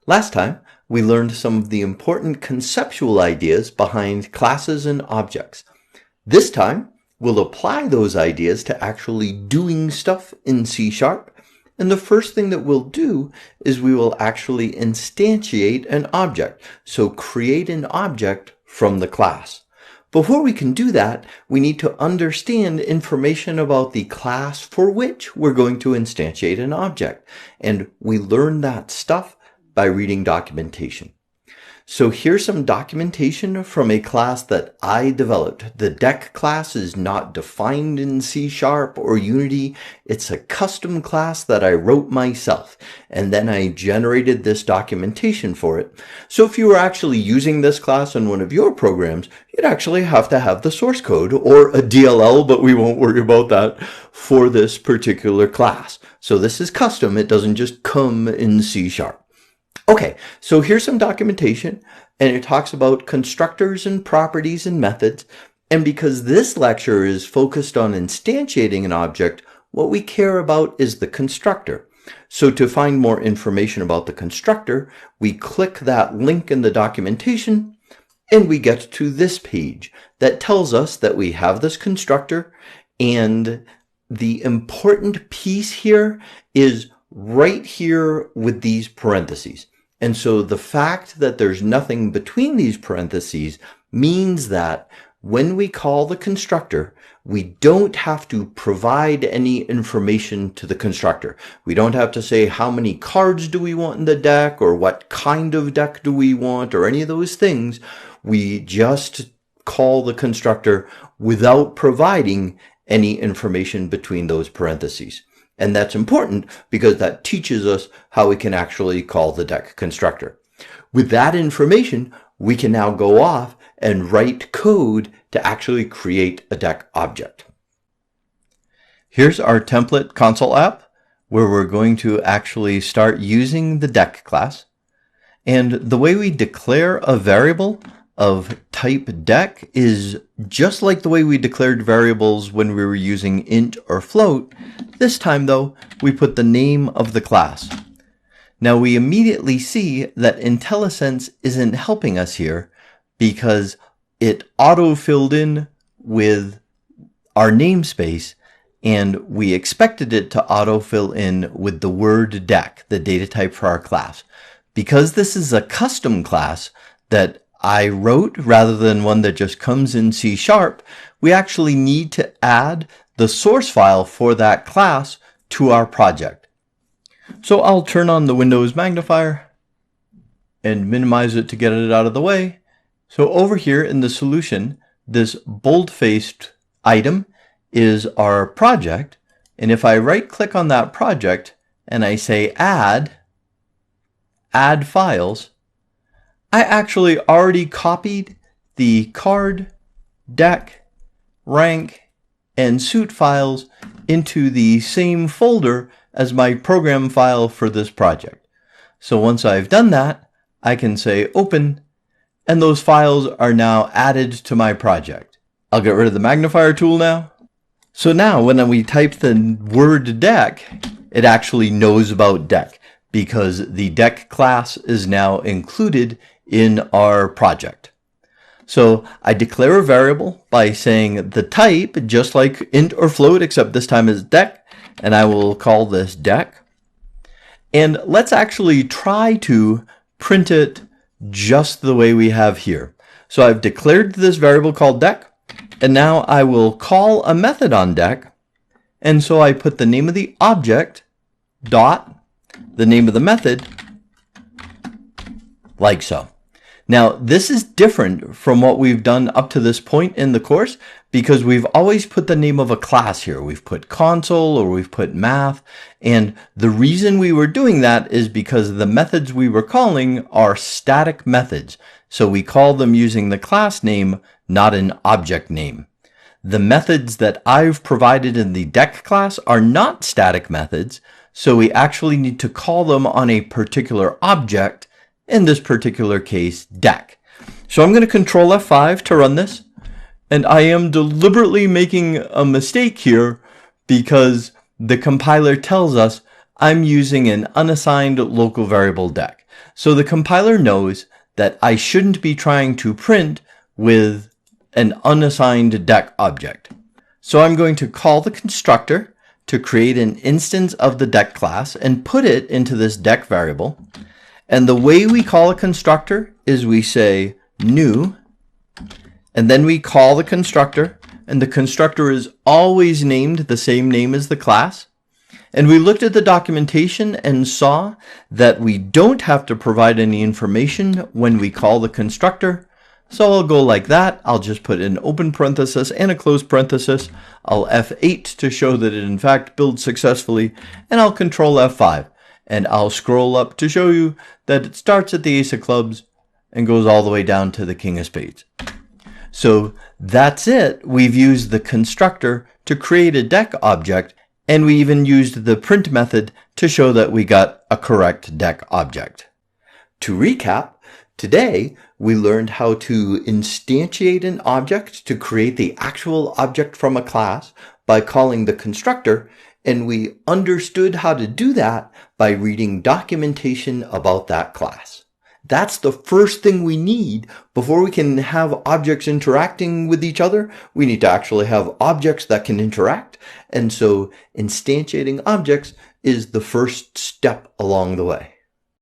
Last time, we learned some of the important conceptual ideas behind classes and objects. This time, we'll apply those ideas to actually doing stuff in C#. And the first thing that we'll do is we will actually instantiate an object. So create an object from the class. Before we can do that, we need to understand information about the class for which we're going to instantiate an object. And we learn that stuff by reading documentation. So here's some documentation from a class that I developed. The deck class is not defined in C# or Unity. It's a custom class that I wrote myself, and then I generated this documentation for it. So if you were actually using this class in one of your programs, you'd actually have to have the source code or a DLL, but we won't worry about that for this particular class. So this is custom. It doesn't just come in C#. Okay, so here's some documentation, and it talks about constructors and properties and methods. And because this lecture is focused on instantiating an object, what we care about is the constructor. So to find more information about the constructor, we click that link in the documentation, and we get to this page that tells us that we have this constructor, and the important piece here is right here with these parentheses. And so the fact that there's nothing between these parentheses means that when we call the constructor, we don't have to provide any information to the constructor. We don't have to say how many cards do we want in the deck, or what kind of deck do we want, or any of those things. We just call the constructor without providing any information between those parentheses. And that's important because that teaches us how we can actually call the deck constructor. With that information, we can now go off and write code to actually create a deck object. Here's our template console app where we're going to actually start using the deck class. And the way we declare a variable of type deck is just like the way we declared variables when we were using int or float. This time though, we put the name of the class. Now we immediately see that IntelliSense isn't helping us here because it auto-filled in with our namespace, and we expected it to auto-fill in with the word deck, the data type for our class. Because this is a custom class that I wrote rather than one that just comes in C#, we actually need to add the source file for that class to our project. So I'll turn on the Windows magnifier and minimize it to get it out of the way. So over here in the solution, this bold-faced item is our project. And if I right-click on that project and I say add files, I actually already copied the card, deck, rank, and suit files into the same folder as my program file for this project. So once I've done that, I can say open, and those files are now added to my project. I'll get rid of the magnifier tool now. So now when we type the word deck, it actually knows about deck because the deck class is now included in our project. So I declare a variable by saying the type, just like int or float, except this time is deck, and I will call this deck. And let's actually try to print it just the way we have here. So I've declared this variable called deck, and now I will call a method on deck. And so I put the name of the object, dot, the name of the method, like so. Now, this is different from what we've done up to this point in the course because we've always put the name of a class here. We've put console or we've put math. And the reason we were doing that is because the methods we were calling are static methods. So we call them using the class name, not an object name. The methods that I've provided in the deck class are not static methods. So we actually need to call them on a particular object. In this particular case, deck. So I'm going to Control F5 to run this. And I am deliberately making a mistake here because the compiler tells us I'm using an unassigned local variable deck. So the compiler knows that I shouldn't be trying to print with an unassigned deck object. So I'm going to call the constructor to create an instance of the deck class and put it into this deck variable. And the way we call a constructor is we say new, and then we call the constructor, and the constructor is always named the same name as the class. And we looked at the documentation and saw that we don't have to provide any information when we call the constructor. So I'll go like that. I'll just put an open parenthesis and a close parenthesis. I'll F8 to show that it in fact builds successfully, and I'll Control F5. And I'll scroll up to show you that it starts at the ace of clubs and goes all the way down to the king of spades. So that's it. We've used the constructor to create a deck object, and we even used the print method to show that we got a correct deck object. To recap, today we learned how to instantiate an object to create the actual object from a class by calling the constructor, and we understood how to do that by reading documentation about that class. That's the first thing we need before we can have objects interacting with each other. We need to actually have objects that can interact. And so instantiating objects is the first step along the way.